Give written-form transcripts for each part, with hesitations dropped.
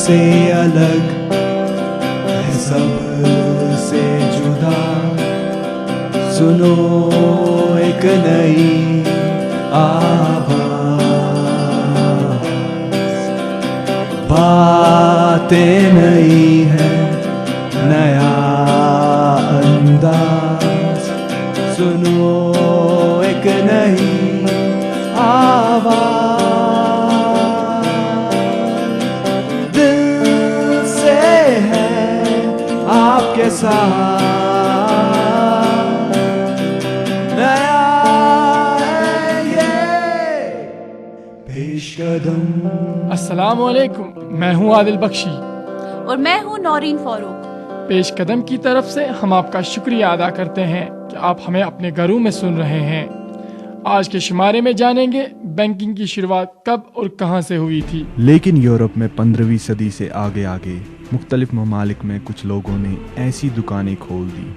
سے الگ ہے سب سے جدا. سنو ایک نئی آواز, باتیں نئی ہے نیا انداز. سنو ایک نئی آواز, دل سے ہے آپ کے ساتھ نیا ہے یہ پیش قدم. السلام علیکم, میں ہوں عادل بخشی اور میں ہوں نورین فاروق. پیش قدم کی طرف سے ہم آپ کا شکریہ ادا کرتے ہیں کہ آپ ہمیں اپنے گھروں میں سن رہے ہیں. آج کے شمارے میں جانیں گے بینکنگ کی شروعات کب اور کہاں سے ہوئی تھی. لیکن یورپ میں 15ویں صدی سے آگے مختلف ممالک میں کچھ لوگوں نے ایسی دکانیں کھول دی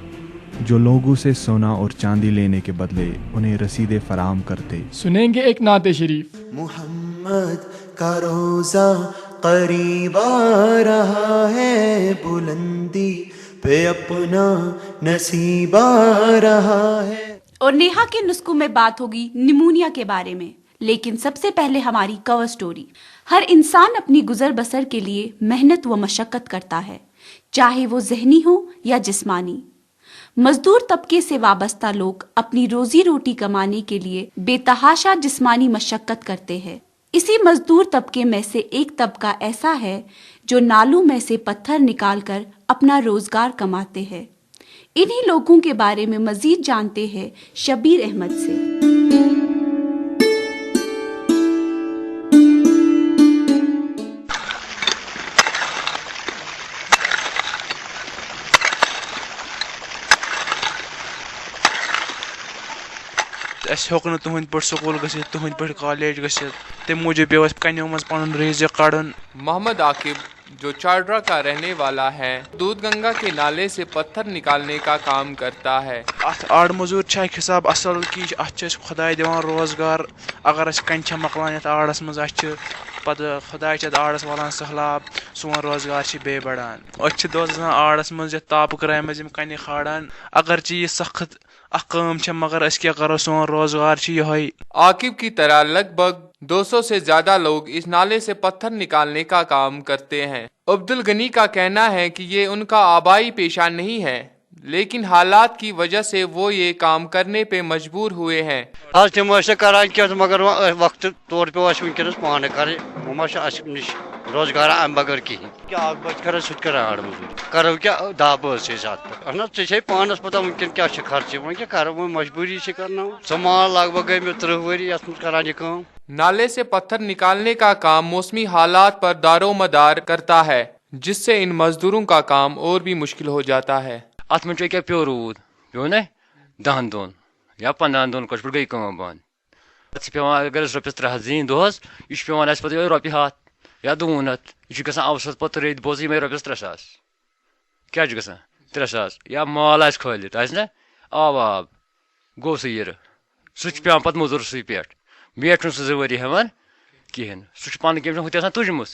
جو لوگوں سے سونا اور چاندی لینے کے بدلے انہیں رسیدیں فراہم کرتے. سنیں گے ایک نعت شریف. محمد کا روزہ قریب آ رہا ہے, بلندی پہ اپنا نصیب آ رہا ہے. اور نیہا کے نسخوں میں بات ہوگی نمونیا کے بارے میں. لیکن سب سے پہلے ہماری کور سٹوری. ہر انسان اپنی گزر بسر کے لیے محنت و مشقت کرتا ہے, چاہے وہ ذہنی ہو یا جسمانی. مزدور طبقے سے وابستہ لوگ اپنی روزی روٹی کمانے کے لیے بے تحاشا جسمانی مشقت کرتے ہیں. اسی مزدور طبقے میں سے ایک طبقہ ایسا ہے جو نالوں میں سے پتھر نکال کر اپنا روزگار کماتے ہیں. انہی لوگوں کے بارے میں مزید جانتے ہیں شبیر احمد سے. اَسہِ ہیوٚک نہٕ تُہٕنٛدۍ پٲٹھۍ سکوٗل گٔژھِتھ, تُہٕنٛدۍ پٲٹھۍ کالج گٔژھِتھ, تَمہِ موٗجوٗب پیوٚو اَسہِ کَنیو منٛز پَنُن رِزق کَڑُن. محمد عاقب جو چاڈرا کا رہنے والا ہے, دودھ گنگا کے نالے سے پتھر نکالنے کا کام کرتا ہے. اَتھ آڑٕ موٚزوٗرۍ چھِ اَکہِ حِساب اَصٕل کہِ اَتھ چھِ اَسہِ خۄداے دِوان روزگار. اگر اَسہِ کَنہِ چھےٚ مۄکلان یَتھ آڑَس منٛز, اَسہِ چھِ پَتہٕ خۄداے چھِ اَتھ آڑَس والان سہلاب, سون روزگار چھِ بیٚیہِ بَڑان. أسۍ چھِ دۄہَس آسان آڑَس منٛز یَتھ تاپہٕ کراے منٛز یِم کَنہِ کھالان. اگرچہِ یہِ سخت اکھ کٲم چھےٚ مگر أسۍ کیٛاہ کَرو, سون روزگار چھِ یِہوٚے. عاقب کی طرح لگ بھگ 200 سے زیادہ لوگ اس نالے سے پتھر نکالنے کا کام کرتے ہیں. عبدالغنی کا کہنا ہے کہ یہ ان کا آبائی پیشہ نہیں ہے, لیکن حالات کی وجہ سے وہ یہ کام کرنے پہ مجبور ہوئے ہیں. آج تم کران کیا مگر وقت طور پہ ونکس پانے کرے وہ نش روزگار ام بغیر کہین کیا اک بچ کر سہ کر آڑ مزوری کرو کیا 10 بٲژ سے ات پہ اہن ژے پانس پتہ ونکن کیا خرچہ وہ کیا کرو وہ مجبوری سے کرنا سمال لگ بھگ گئی میں 30 ؤری یت مز کران یہ کام. نالے سے پتھر نکالنے کا کام موسمی حالات پر دار و مدار کرتا ہے, جس سے ان مزدوروں کا کام اور بھی مشکل ہو جاتا ہے. ات من کیا پیو رود پیو نا 10 دۄہن یا 15 دۄہن کچھ پہ گئی کام بند پیوان اگر رۄپیس 300 زین دۄہس یہ پیوان اس پتہ رۄپیہِ 100 یا 200 یہ گژھان اوسط پتہ ریت بوز یمے رۄپیس 300 کیا گژھان 300 یا مال آسہِ کھٲلِتھ آسہِ نا آب گوٚو سُہ یِرٕ سُہ چھُ پیوان پتہٕ موٚزوٗر سٕے پٮ۪ٹھ بیٚیہِ چھُنہٕ سُہ 2 ؤری ہٮ۪وان کِہیٖنۍ سُہ چھُ پنٕنۍ کیٚمۍ ہُتہِ آسان تُجمٕژ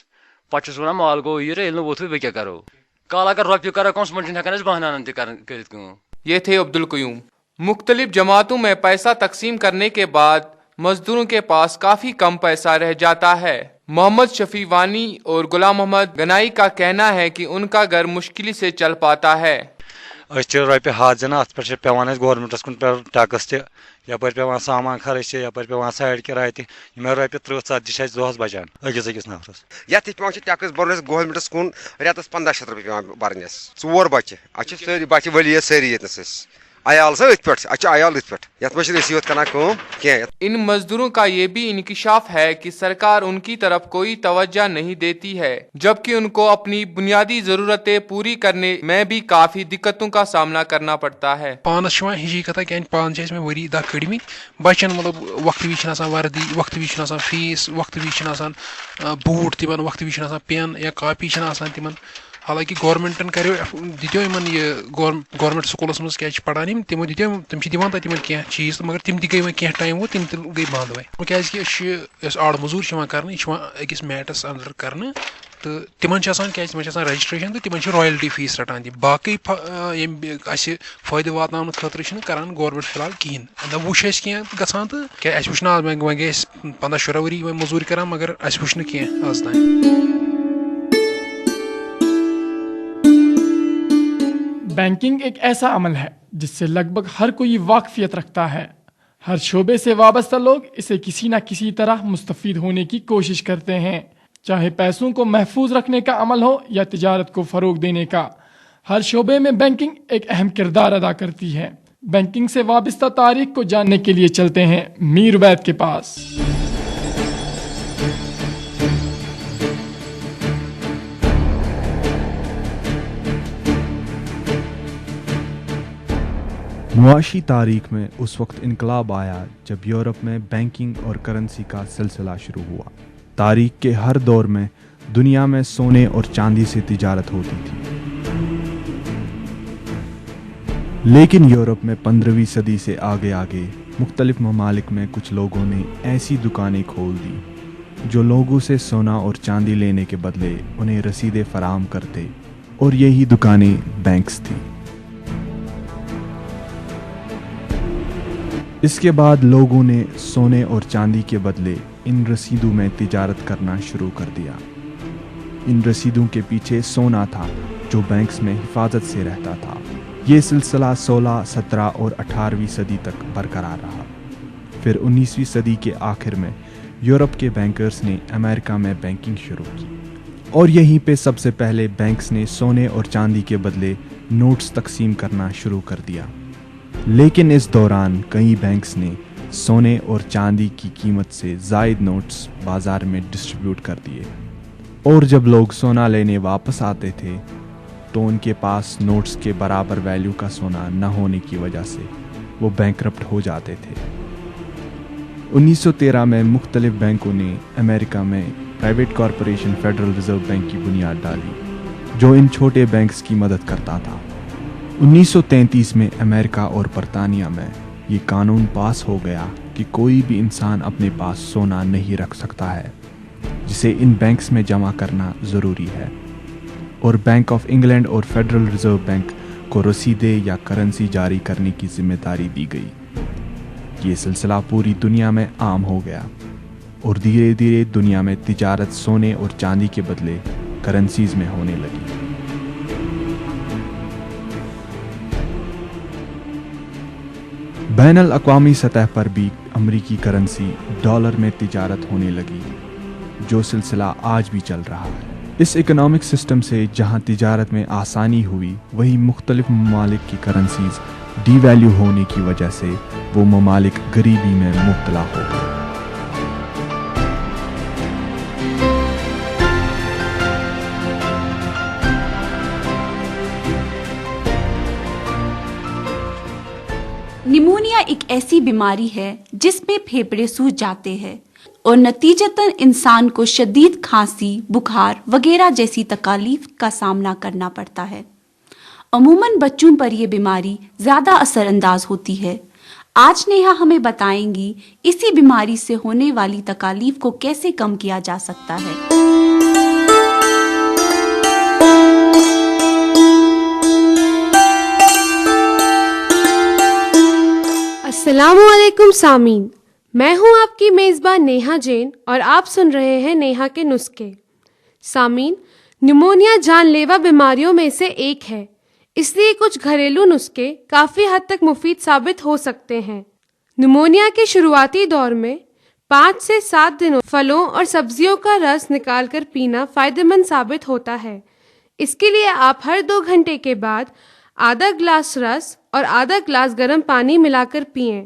پتہٕ چھُس ونان مال گوٚو یِرٕ ییٚلہِ نہٕ ووٚتھٕے بہٕ کیٛاہ کرو کال اگر رۄپیہِ کرو کم صُبحن چھِنہٕ ہٮ۪کان أسۍ بہانن تہِ کٔرِتھ کٲم. یہ تھے عبدالقیوم. مختلف جماعتوں میں پیسہ تقسیم کرنے کے بعد مزدوروں کے پاس کافی کم پیسہ رہ جاتا ہے. محمد شفیع وانی اور غلام محمد گنائی کا کہنا ہے کہ ان کا گھر مشکل سے چل پاتا ہے. رۄپیہِ 100 زینان ات پٮ۪ٹھ چھِ پیوان اَسہِ گورمنٹس کُن ٹیکس تہِ یپٲرۍ پیوان سامان خرچ تہِ یپٲرۍ پیوان سایڈ کِراے تہِ یِمے رۄپیہِ 30 ژتجی چھِ اَسہِ دۄہس بچان أکِس نفرس. یتھ تہِ پیوان چھِ ٹیکس برُن اَسہِ گورمنٹس کُن رٮ۪تس 1500 رۄپیہِ پیوان برٕنۍ اَسہِ 4 بچہِ اَسہِ چھِ سٲری بچہِ ولی سٲری ییٚتنس أسۍ عیال سا أتھۍ پٮ۪ٹھ اَسہِ چھِ عیال أتھۍ پٮ۪ٹھ یتھ منٛز چھِنہٕ أسۍ یوت کران کٲم کینٛہہ. ان مزدوروں کا یہ بھی انکشاف ہے کہ سرکار ان کی طرف کوئی توجہ نہیں دیتی ہے, جبکہ ان کو اپنی بنیادی ضرورتیں پوری کرنے میں بھی کافی دقتوں کا سامنا کرنا پڑتا ہے. پانس ہجی کتھا کیا پان میں ؤری 10 کڑمت بچن مطلب وقت وز وردی وقت وز فیس وقت وز بوٹ تمن وقت وز پین یا کاپی تمن. حالانکہ گورمنٹن کرو دتو یہ گورمنٹ سکولس مز کیا پڑھان تمو دتو تم دان تمن کی چیز مگر تم تہ گئی وۄنۍ کینٛہہ ٹایم تم تہ گئی بند وۄنۍ کیازِ کہ آڑ مزوٗر چھِ یِوان کرنہٕ یہِ چھِ یِوان أکِس میٹس اندر کرنہٕ تو تمن کیازِ تمن رجسٹریشن تو تمن رائلٹی فیس رٹان تھی باقی اَسہِ فٲیدٕ واتناونہٕ خٲطرٕ چھِنہٕ کران گورمنٹ فِلحال کِہیٖنۍ دَپ وٕچھ اَسہِ کینٛہہ گژھان تہٕ کیٛاہ اَسہِ وٕچھ نہٕ آز وۄنۍ گٔے أسۍ 15-16 ؤری وۄنۍ موٚزوٗرۍ کران مگر اَسہِ وٕچھ نہٕ کینٛہہ آز تام. بینکنگ ایک ایسا عمل ہے جس سے لگ بھگ ہر کوئی واقفیت رکھتا ہے. ہر شعبے سے وابستہ لوگ اسے کسی نہ کسی طرح مستفید ہونے کی کوشش کرتے ہیں، چاہے پیسوں کو محفوظ رکھنے کا عمل ہو یا تجارت کو فروغ دینے کا. ہر شعبے میں بینکنگ ایک اہم کردار ادا کرتی ہے. بینکنگ سے وابستہ تاریخ کو جاننے کے لیے چلتے ہیں میر عبید کے پاس. معاشی تاریخ میں اس وقت انقلاب آیا جب یورپ میں بینکنگ اور کرنسی کا سلسلہ شروع ہوا. تاریخ کے ہر دور میں دنیا میں سونے اور چاندی سے تجارت ہوتی تھی، لیکن یورپ میں 15ویں صدی سے آگے مختلف ممالک میں کچھ لوگوں نے ایسی دکانیں کھول دی جو لوگوں سے سونا اور چاندی لینے کے بدلے انہیں رسیدیں فراہم کرتے، اور یہی دکانیں بینکس تھیں. اس کے بعد لوگوں نے سونے اور چاندی کے بدلے ان رسیدوں میں تجارت کرنا شروع کر دیا. ان رسیدوں کے پیچھے سونا تھا جو بینکس میں حفاظت سے رہتا تھا. یہ سلسلہ 16، 17 اور 18ویں صدی تک برقرار رہا. پھر 19ویں صدی کے آخر میں یورپ کے بینکرز نے امریکہ میں بینکنگ شروع کی، اور یہیں پہ سب سے پہلے بینکس نے سونے اور چاندی کے بدلے نوٹس تقسیم کرنا شروع کر دیا. لیکن اس دوران کئی بینکس نے سونے اور چاندی کی قیمت سے زائد نوٹس بازار میں ڈسٹریبیوٹ کر دیے، اور جب لوگ سونا لینے واپس آتے تھے تو ان کے پاس نوٹس کے برابر ویلیو کا سونا نہ ہونے کی وجہ سے وہ بینکرپٹ ہو جاتے تھے. 1913 میں مختلف بینکوں نے امریکہ میں private corporation federal reserve bank کی بنیاد ڈالی جو ان چھوٹے بینکس کی مدد کرتا تھا. 1933 میں امریکہ اور برطانیہ میں یہ قانون پاس ہو گیا کہ کوئی بھی انسان اپنے پاس سونا نہیں رکھ سکتا ہے جسے ان بینکس میں جمع کرنا ضروری ہے، اور بینک آف انگلینڈ اور فیڈرل ریزرو بینک کو رسیدیں یا کرنسی جاری کرنے کی ذمہ داری دی گئی. یہ سلسلہ پوری دنیا میں عام ہو گیا، اور دھیرے دھیرے دنیا میں تجارت سونے اور چاندی کے بدلے کرنسیز میں ہونے لگی. بین الاقوامی سطح پر بھی امریکی کرنسی ڈالر میں تجارت ہونے لگی، جو سلسلہ آج بھی چل رہا ہے. اس اکنامک سسٹم سے جہاں تجارت میں آسانی ہوئی، وہیں مختلف ممالک کی کرنسیز ڈی ویلیو ہونے کی وجہ سے وہ ممالک غریبی میں مبتلا ہو گئے. نمونیا ایک ایسی بیماری ہے جس میں پھیپھڑے سوج جاتے ہیں اور نتیجتاً انسان کو شدید کھانسی، بخار وغیرہ جیسی تکالیف کا سامنا کرنا پڑتا ہے. عموماً بچوں پر یہ بیماری زیادہ اثر انداز ہوتی ہے. آج نیہا ہمیں بتائیں گی اسی بیماری سے ہونے والی تکالیف کو کیسے کم کیا جا سکتا ہے. السلام علیکم سامعین، میں ہوں آپ کی میزبان نیہا جین اور آپ سن رہے ہیں نیہا کے نسخے. سامعین، نمونیا جان لیوا بیماریوں میں سے ایک ہے، اس لیے کچھ گھریلو نسخے کافی حد تک مفید ثابت ہو سکتے ہیں. نمونیا کے شروعاتی دور میں 5 سے 7 دنوں پھلوں اور سبزیوں کا رس نکال کر پینا فائدہ مند ثابت ہوتا ہے. اس کے لیے آپ ہر 2 گھنٹے کے بعد آدھا گلاس رس اور آدھا گلاس گرم پانی ملا کر پئیں.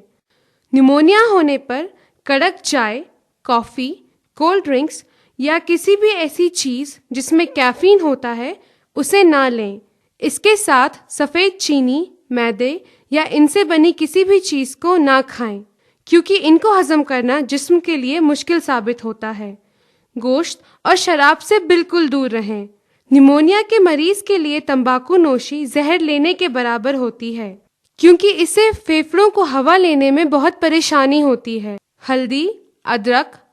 نمونیا ہونے پر کڑک چائے، کافی، کولڈ ڈرنکس یا کسی بھی ایسی چیز جس میں کیفین ہوتا ہے اسے نہ لیں. اس کے ساتھ سفید چینی، میدے یا ان سے بنی کسی بھی چیز کو نہ کھائیں کیونکہ ان کو ہضم کرنا جسم کے لیے مشکل ثابت ہوتا ہے. گوشت اور شراب سے بالکل دور رہیں. نمونیا کے مریض کے لیے تمباکو نوشی زہر لینے کے برابر ہوتی ہے کیونکہ اسے پھیپھڑوں کو ہوا لینے میں بہت پریشانی ہوتی ہے. ہلدی، ادرک،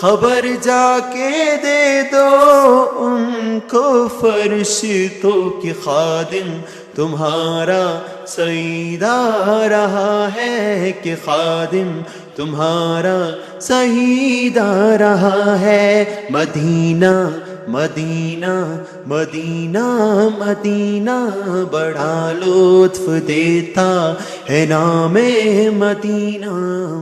خبر جا کے دے دو ان کو فرشتوں کی خادم تمہارا سیدہ رہا ہے کہ خادم تمہارا سیدہ رہا ہے. مدینہ مدینہ مدینہ مدینہ بڑا لطف دیتا ہے نام مدینہ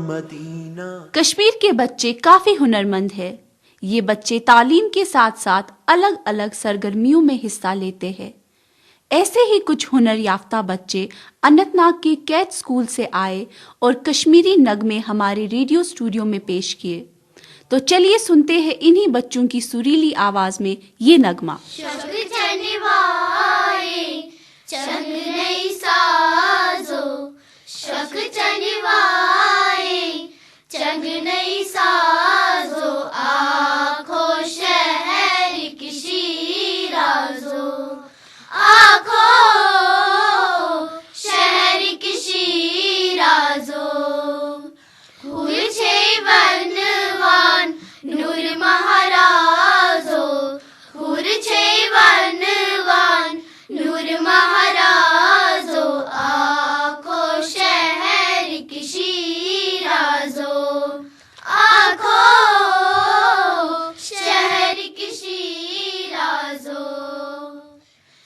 مدینہ. کشمیر کے بچے کافی ہنرمند ہیں. یہ بچے تعلیم کے ساتھ ساتھ الگ الگ سرگرمیوں میں حصہ لیتے ہیں. ایسے ہی کچھ ہنر یافتہ بچے اننت ناگ کے کیت اسکول سے آئے اور کشمیری نغمے ہمارے ریڈیو اسٹوڈیو میں پیش کیے. تو چلیے سنتے ہیں انہی بچوں کی سریلی آواز میں یہ نغمہ. چنگ نئی سازو شک چنوائے چنگ نئی سازو آنکھوں شہر کی شیرازو آنکھوں شہر کی شیرازو پھول چھے ونوان نور مہارازو پھول چھے ونوان نور مہارازو آنکھوں شہر کی شیرازو آنکھوں شہر کی شیرازو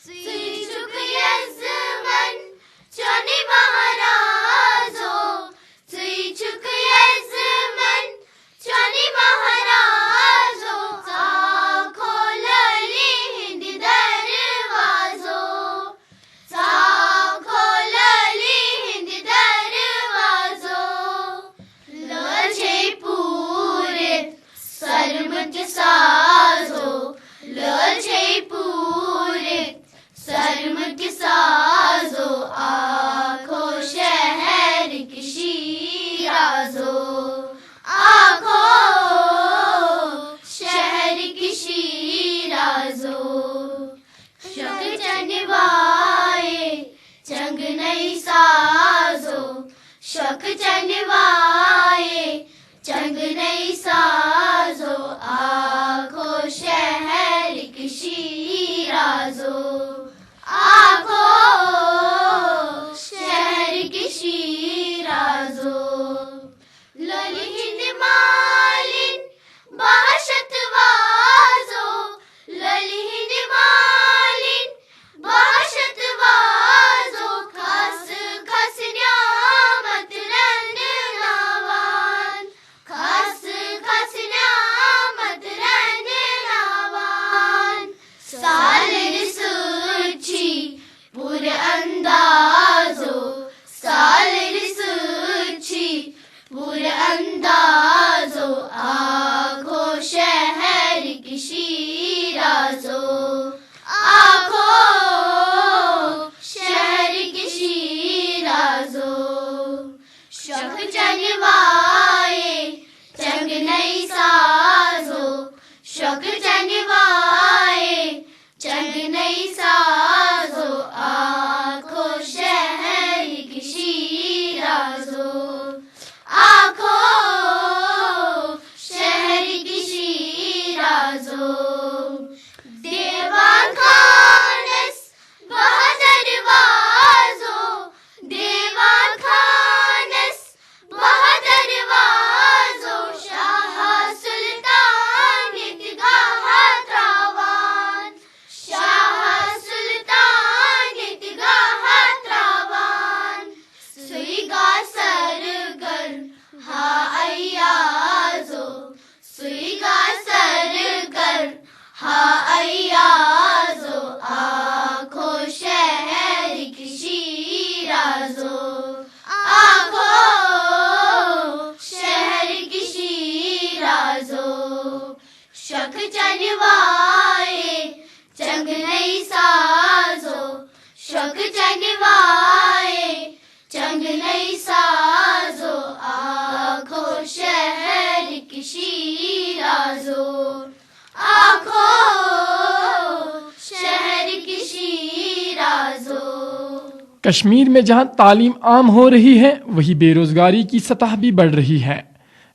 سوی چک یزمن چونی مہارازو سوی چک یزمن چونی مہارازو آنکھوں للی ہند دروازو آنکھوں للی ہند دروازو لچھے پورے سرم کے سازو لچھے پورے سرم کے سازو آنکھوں شہر کی شیرازو آنکھوں شہر کی شیرازو شک چنوائے چنگ نئی سازو شک چنوائے چنگ نئی سازو آنکھوں شہر کی شیرازو آنکھوں شہر کی شیرازو للی ہند مالن بحشت وازو للی ہند مالن بحشت وازو خاص خاص نعمت رند ناوان خاص خاص نعمت رند ناوان سالر سوچی پور اندازو سالر سوچی پور اندازو آنکھوں شہر کی شیرازو آنکھوں شہر کی شیرازو شک چنوائے چنگ نئی سازو شک چنوائے چنگ نئی سازو آنکھوں شہر کی شیرازو آنکھوں شہر کی شیرازو دیوان خانس بہادر وازو دیوان خانس بہادر وازو شاہ سلطان اتگاہ تراوان شاہ سلطان اتگاہ تراوان سویگا سرگر ہا ایازو سویگا سرگر ہا ایازو آنکھوں شہر کی شیرازو آنکھوں شہر کی شیرازو شک چنوائے چنگ نئی سازو شک چنوائے چنگ نئی سازو آنکھوں شہر کی شیرازو آنکھوں شہر کی شیرازو. کشمیر میں جہاں تعلیم عام ہو رہی ہے وہی بے روزگاری کی سطح بھی بڑھ رہی ہے.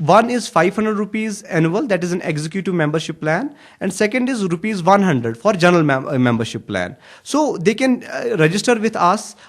One is 500 rupees annual, that is an executive membership plan, and second is rupees 100 for general membership plan. So they can register with us,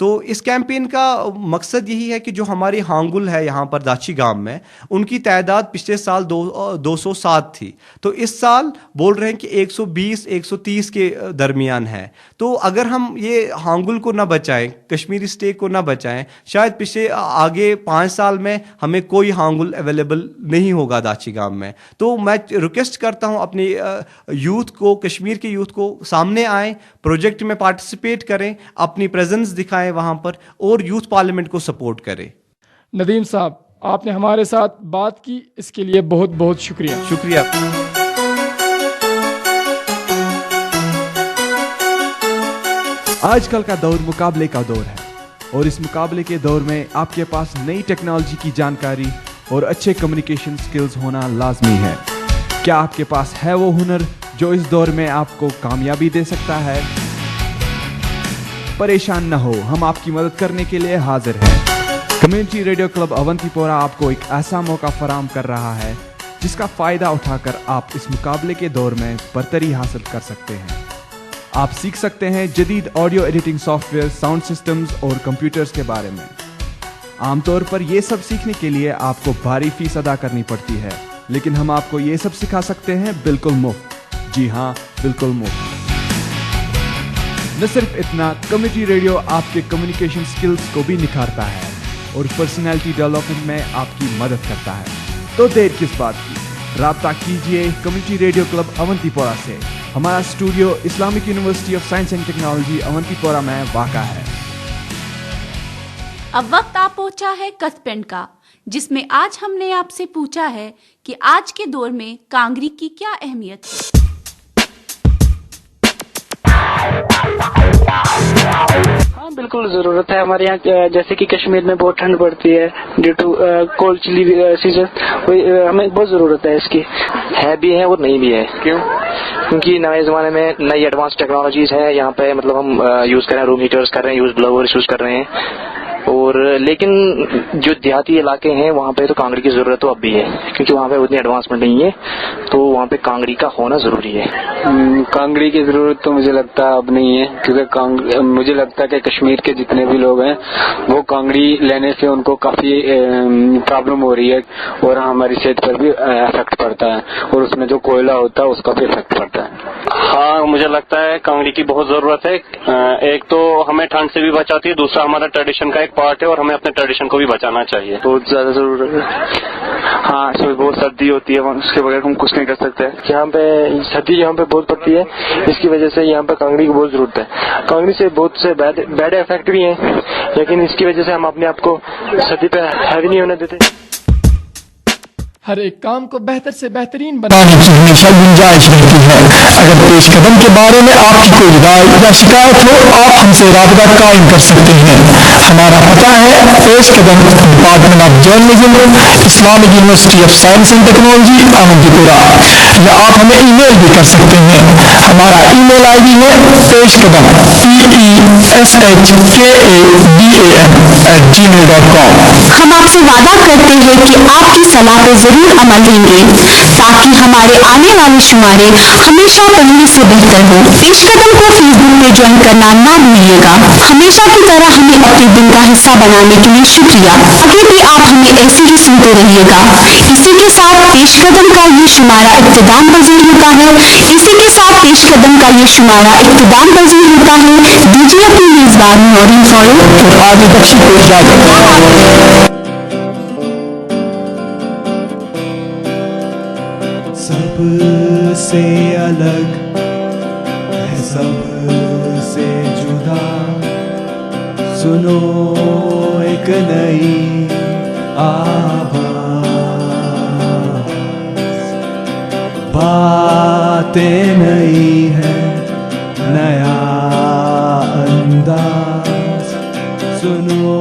تو اس کیمپین کا مقصد یہی ہے کہ جو ہماری ہانگل ہے یہاں پر داچی گام میں، ان کی تعداد پچھلے سال 207 تھی، تو اس سال بول رہے ہیں کہ 120-130 کے درمیان ہے. تو اگر ہم یہ ہانگل کو نہ بچائیں، کشمیری اسٹیک کو نہ بچائیں، شاید پچھلے آگے 5 سال میں ہمیں کوئی ہانگل اویلیبل نہیں ہوگا داچی گام میں. تو میں ریکویسٹ کرتا ہوں اپنی یوتھ کو، کشمیر کے یوتھ کو، سامنے آئیں، پروجیکٹ میں پارٹیسپیٹ کریں، اپنی پریزنس دکھائیں وہاں پر، اور یوتھ پارلیمنٹ کو سپورٹ کریں. ندیم صاحب، آپ نے ہمارے ساتھ بات کی، اس کے لیے بہت بہت شکریہ. شکریہ. آج کل کا دور مقابلے کا دور ہے، اور اس مقابلے کے دور میں آپ کے پاس نئی ٹیکنالوجی کی جانکاری اور اچھے کمیونیکیشن سکلز ہونا لازمی ہے. کیا آپ کے پاس ہے وہ ہنر جو اس دور میں آپ کو کامیابی دے سکتا ہے؟ پریشان نہ ہو، ہم آپ کی مدد کرنے کے لیے حاضر ہیں. کمیونٹی ریڈیو کلب اونتی پورہ آپ کو ایک ایسا موقع فراہم کر رہا ہے جس کا فائدہ اٹھا کر آپ اس مقابلے کے دور میں برتری حاصل کر سکتے ہیں. آپ سیکھ سکتے ہیں جدید audio editing soft where, sound systems اور کمپیوٹرز کے بارے میں. عام طور پر یہ سب سیکھنے کے لیے آپ کو بھاری فیس ادا کرنی پڑتی ہے، لیکن ہم آپ کو یہ سب سکھا سکتے ہیں بالکل مفت. جی ہاں، بالکل مفت. نہ صرف اتنا، کمیونٹی ریڈیو آپ کے کمیونیکیشن سکلز کو بھی نکھارتا ہے اور پرسنالٹی ڈیولپمنٹ میں آپ کی مدد کرتا ہے. تو دیر کس بات کی، رابطہ کیجئے کمیونٹی ریڈیو کلب اونتی پورہ سے. ہمارا studio Islamic university of science and technology Awantipora میں واقع ہے. اب وقت آ پہنچا ہے کت پینڈ کا، جس میں آج ہم نے آپ سے پوچھا ہے کہ آج کے دور میں کانگری کی کیا اہمیت ہے. ہاں بالکل ضرورت ہے. ہمارے یہاں جیسے کہ کشمیر میں بہت ٹھنڈ پڑتی ہے ڈیو ٹو کولڈ چلی سیزن، ہمیں بہت ضرورت ہے اس کی. ہے بھی ہے اور نہیں بھی ہے. کیوں؟ کیونکہ نئے زمانے میں نئی ایڈوانس ٹیکنالوجیز ہیں یہاں پہ، مطلب ہم یوز کر رہے ہیں، روم ہیٹرز کر رہے ہیں، یوز بلاورز یوز کر رہے ہیں، اور لیکن جو دیہاتی علاقے ہیں وہاں پہ تو کانگڑی کی ضرورت تو اب بھی ہے، کیونکہ وہاں پہ اتنی ایڈوانسمنٹ نہیں ہے، تو وہاں پہ کانگڑی کا ہونا ضروری ہے. کانگڑی کی ضرورت تو مجھے لگتا ہے اب نہیں ہے، کیونکہ مجھے لگتا ہے کہ کشمیر کے جتنے بھی لوگ ہیں وہ کانگڑی لینے سے ان کو کافی پرابلم ہو رہی ہے، اور ہماری صحت پر بھی افیکٹ پڑتا ہے، اور اس میں جو کوئلہ ہوتا ہے اس کا بھی افیکٹ پڑتا ہے. ہاں مجھے لگتا ہے کانگڑی کی بہت ضرورت ہے. ایک تو ہمیں ٹھنڈ سے بھی بچاتی ہے، دوسرا ہمارا ٹریڈیشن کا ایک پارٹ ہے، اور ہمیں اپنے ٹریڈیشن کو بھی بچانا چاہیے. بہت زیادہ ضرورت ہے. ہاں اس میں بہت سردی ہوتی ہے، اس کے بغیر ہم کچھ نہیں کر سکتے. یہاں پہ سردی یہاں پہ بہت پڑتی ہے، اس کی وجہ سے یہاں پہ کانگڑی کی بہت ضرورت ہے. کانگڑی سے بہت سے بیڈ افیکٹ بھی ہیں، لیکن اس کی وجہ سے ہم اپنے آپ کو سردی پہ ہیوی نہیں ہونے دیتے. ہر ایک کام کو بہتر سے بہترین بنانے کی ہمیشہ گنجائش رہتی ہے. اگر پیش قدم کے بارے میں آپ کی کوئی رائے یا شکایت ہو، آپ ہم سے رابطہ قائم کر سکتے ہیں. ہمارا پتہ ہے پیش قدم، department of journalism, Islamic university of science and technology Awantipora. یا آپ ہمیں ای میل بھی کر سکتے ہیں. ہمارا ای میل آئی ڈی ہے پیش قدم PESHKADAM@gmail.com. ہم آپ سے وعدہ کرتے ہیں کہ آپ کی صلاح پہ ضرور عمل لیں گے، تاکہ ہمارے آنے والے شمارے ہمیشہ پہلے سے بہتر ہو. پیش قدم کو فیس بک پہ جوائن کرنا نہ بھولیے گا. ہمیشہ کی طرح ہمیں اپنے دن کا حصہ بنانے کے لیے شکریہ. آگے بھی آپ ہمیں ایسے ہی سنتے رہیے گا. اسی کے ساتھ پیش قدم کا یہ شمارہ اختتام پذیر ہوتا ہے. دیجیے اپنی میزبانی اور انفارم اور آگے بخشی کو اجازت. سب سے الگ ہے، سب سے جدا، سنو ایک نئی آواز، باتیں نئی ہے، نیا انداز، سنو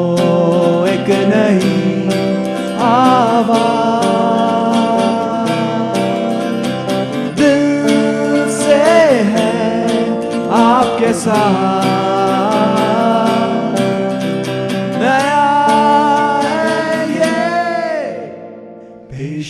ایک نئی آواز. آپ کے ساتھ نیا ہے یہ پیش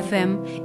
FM